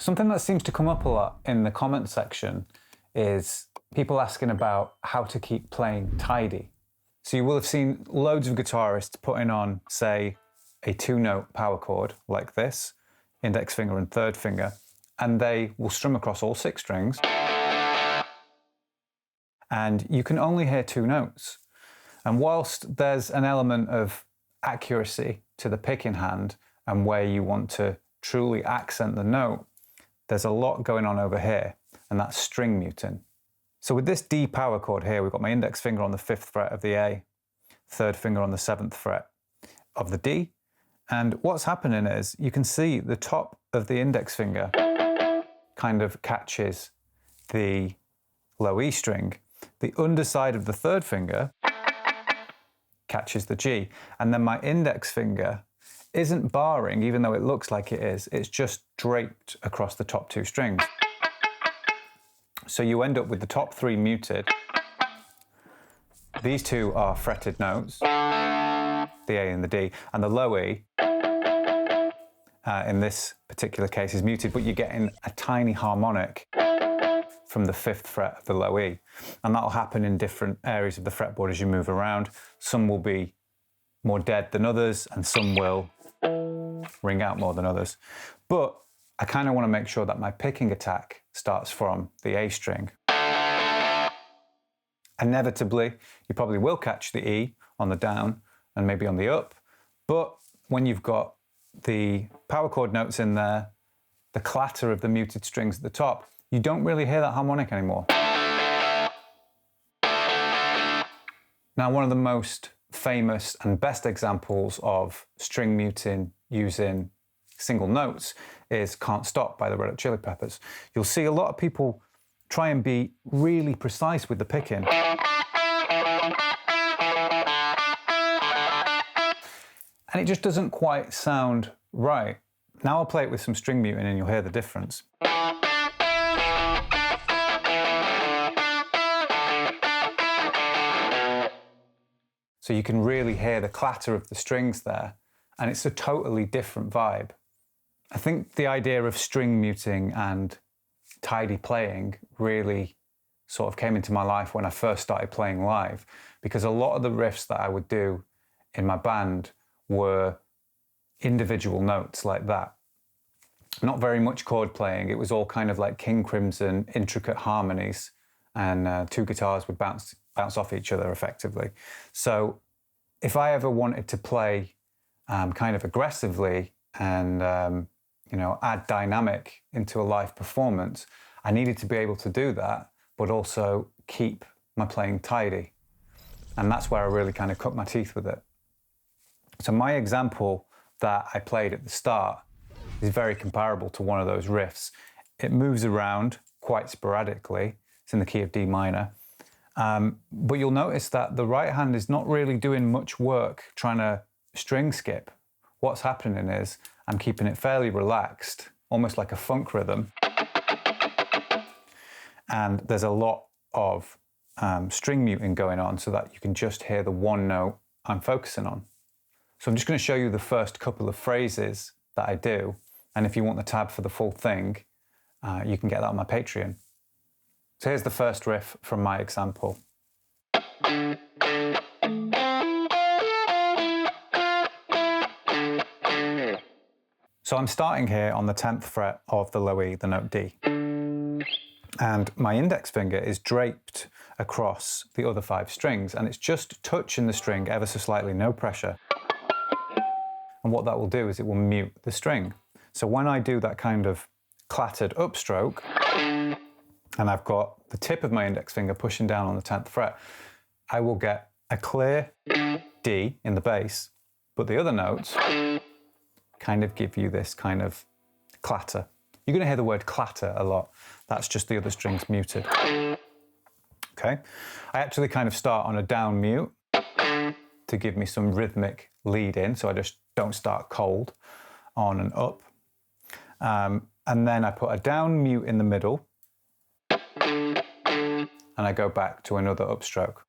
Something that seems to come up a lot in the comment section is people asking about how to keep playing tidy. So you will have seen loads of guitarists putting on, say, a 2-note power chord like this, index finger and third finger, and they will strum across all 6 strings. And you can only hear 2 notes. And whilst there's an element of accuracy to the pick in hand and where you want to truly accent the note, there's a lot going on over here, and that's string muting. So with this D power chord here, we've got my index finger on the 5th fret of the A, third finger on the 7th fret of the D. And what's happening is you can see the top of the index finger kind of catches the low E string. The underside of the third finger catches the G. And then my index finger isn't barring, even though it looks like it is, it's just draped across the top 2 strings. So you end up with the top 3 muted. These 2 are fretted notes, the A and the D, and the low E, in this particular case, is muted, but you're getting a tiny harmonic from the 5th fret of the low E. And that'll happen in different areas of the fretboard as you move around. Some will be more dead than others, and some will ring out more than others. But I kind of want to make sure that my picking attack starts from the A string. Inevitably, you probably will catch the E on the down and maybe on the up, but when you've got the power chord notes in there, the clatter of the muted strings at the top, you don't really hear that harmonic anymore. Now, one of the most famous and best examples of string muting using single notes is Can't Stop by the Red Hot Chili Peppers. You'll see a lot of people try and be really precise with the picking. And it just doesn't quite sound right. Now I'll play it with some string muting and you'll hear the difference. So you can really hear the clatter of the strings there, and it's a totally different vibe. I think the idea of string muting and tidy playing really sort of came into my life when I first started playing live, because a lot of the riffs that I would do in my band were individual notes like that. Not very much chord playing. It was all kind of like King Crimson, intricate harmonies, and 2 guitars would bounce off each other effectively. So if I ever wanted to play kind of aggressively and add dynamic into a live performance, I needed to be able to do that, but also keep my playing tidy. And that's where I really kind of cut my teeth with it. So my example that I played at the start is very comparable to one of those riffs. It moves around quite sporadically. It's in the key of D minor. But you'll notice that the right hand is not really doing much work trying to string skip. What's happening is I'm keeping it fairly relaxed, almost like a funk rhythm. And there's a lot of string muting going on so that you can just hear the one note I'm focusing on. So I'm just going to show you the first couple of phrases that I do. And if you want the tab for the full thing, you can get that on my Patreon. So here's the first riff from my example. So I'm starting here on the 10th fret of the low E, the note D. And my index finger is draped across the other 5 strings, and it's just touching the string ever so slightly, no pressure. And what that will do is it will mute the string. So when I do that kind of clattered upstroke, and I've got the tip of my index finger pushing down on the 10th fret, I will get a clear D in the bass, but the other notes kind of give you this kind of clatter. You're going to hear the word clatter a lot. That's just the other strings muted. Okay? I actually kind of start on a down mute to give me some rhythmic lead in, so I just don't start cold on and up. And then I put a down mute in the middle, and I go back to another upstroke.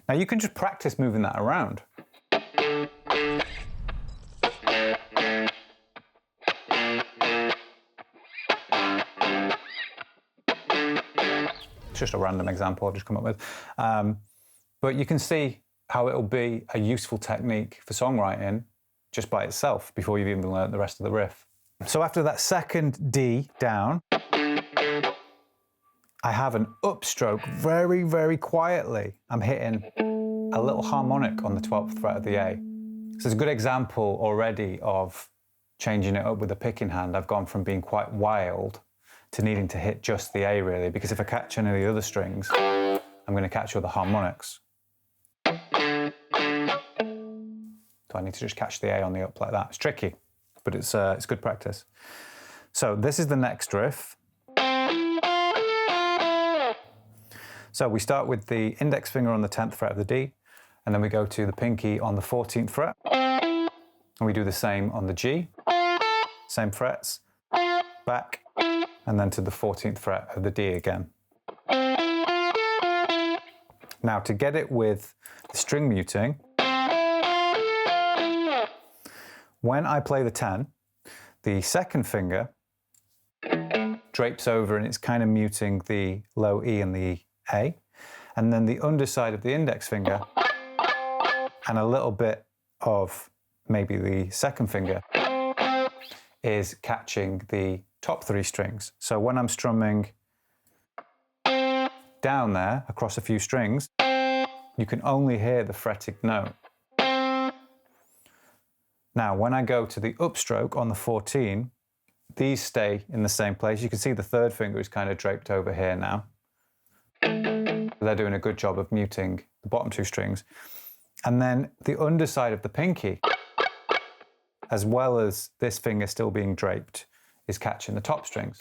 Now you can just practice moving that around. just a random example I've just come up with. But you can see how it'll be a useful technique for songwriting just by itself before you've even learned the rest of the riff. So after that second D down, I have an upstroke very, very quietly. I'm hitting a little harmonic on the 12th fret of the A. So it's a good example already of changing it up with the picking hand. I've gone from being quite wild to needing to hit just the A really, because if I catch any of the other strings, I'm going to catch all the harmonics. So I need to just catch the A on the up like that. It's tricky, but it's good practice. So this is the next riff. So we start with the index finger on the 10th fret of the D, and then we go to the pinky on the 14th fret, and we do the same on the G, same frets, back, and then to the 14th fret of the D again. Now to get it with the string muting, when I play the 10, the second finger drapes over and it's kind of muting the low E and the A, and then the underside of the index finger and a little bit of maybe the second finger is catching the top three strings. So when I'm strumming down there across a few strings, you can only hear the fretted note. Now when I go to the upstroke on the 14, these stay in the same place. You can see the third finger is kind of draped over here now. They're doing a good job of muting the bottom two strings. And then the underside of the pinky, as well as this finger still being draped, is catching the top strings.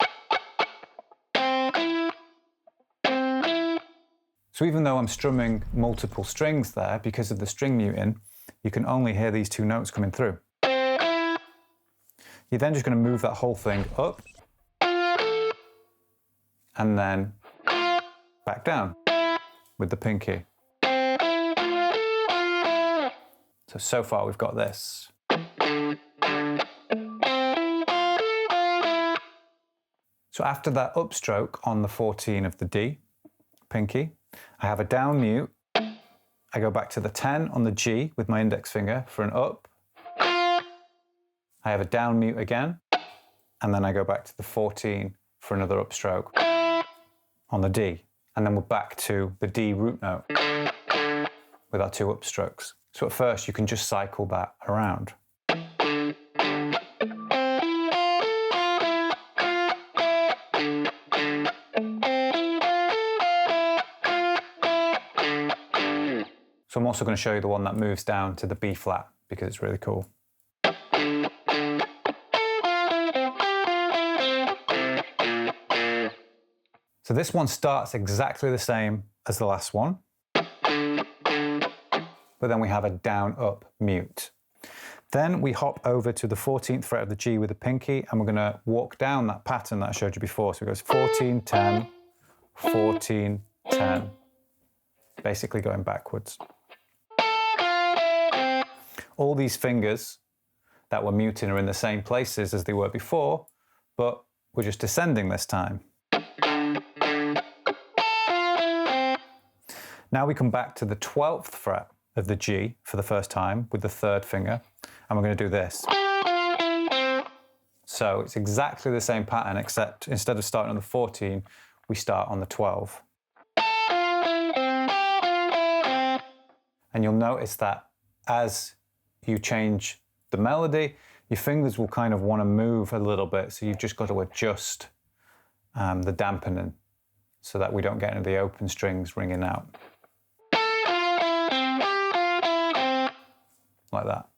So even though I'm strumming multiple strings there, because of the string muting, you can only hear these two notes coming through. You're then just going to move that whole thing up and then back down with the pinky. So far we've got this. So after that upstroke on the 14 of the D, pinky, I have a down mute. I go back to the 10 on the G with my index finger for an up. I have a down mute again, and then I go back to the 14 for another upstroke on the D. And then we're back to the D root note with our two upstrokes. So at first you can just cycle that around. So I'm also going to show you the one that moves down to the B flat because it's really cool. So this one starts exactly the same as the last one, but then we have a down-up mute. Then we hop over to the 14th fret of the G with the pinky, and we're going to walk down that pattern that I showed you before. So it goes 14, 10, 14, 10, basically going backwards. All these fingers that we're muting are in the same places as they were before, but we're just descending this time. Now we come back to the 12th fret of the G for the first time with the third finger, and we're going to do this. So it's exactly the same pattern, except instead of starting on the 14, we start on the 12. And you'll notice that as you change the melody, your fingers will kind of want to move a little bit, so you've just got to adjust the dampening so that we don't get into the open strings ringing out. Like that.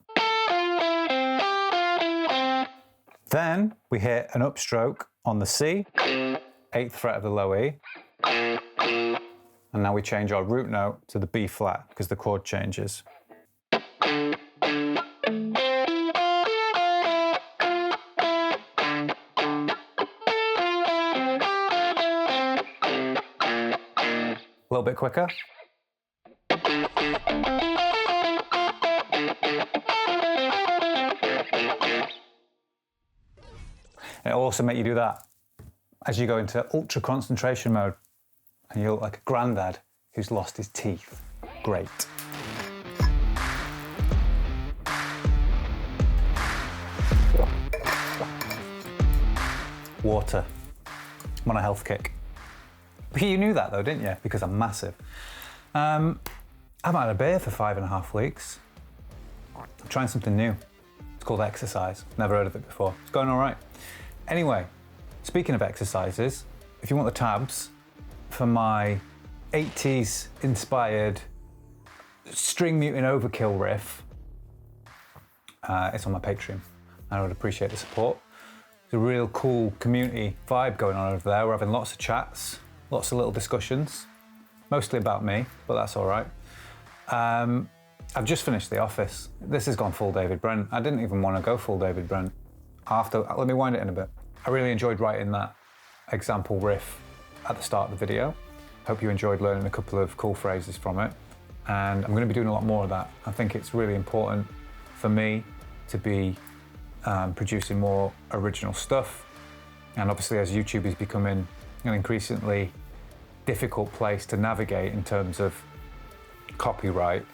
Then we hit an upstroke on the C, 8th fret of the low E, and now we change our root note to the B flat because the chord changes. A little bit quicker. It'll also make you do that as you go into ultra concentration mode and you look like a granddad who's lost his teeth. Great. Water. I'm on a health kick. But you knew that though, didn't you? Because I'm massive. I haven't had a beer for 5.5 weeks. I'm trying something new. It's called exercise. Never heard of it before. It's going all right. Anyway, speaking of exercises, if you want the tabs for my 80s inspired string muting overkill riff, it's on my Patreon. I would appreciate the support. There's a real cool community vibe going on over there. We're having lots of chats, lots of little discussions, mostly about me, but that's all right. I've just finished The Office. This has gone full David Brent. I didn't even want to go full David Brent. Let me wind it in a bit. I really enjoyed writing that example riff at the start of the video. Hope you enjoyed learning a couple of cool phrases from it. And I'm going to be doing a lot more of that. I think it's really important for me to be producing more original stuff. And obviously as YouTube is becoming an increasingly difficult place to navigate in terms of copyright,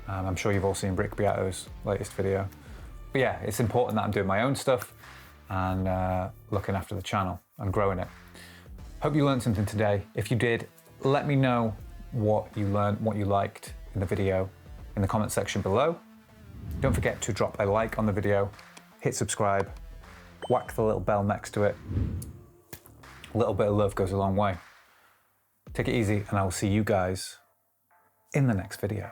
I'm sure you've all seen Rick Beato's latest video. But yeah, it's important that I'm doing my own stuff and looking after the channel and growing it. Hope you learned something today. If you did, let me know what you learned, what you liked in the video in the comment section below. Don't forget to drop a like on the video, hit subscribe, whack the little bell next to it. A little bit of love goes a long way. Take it easy, and I will see you guys in the next video.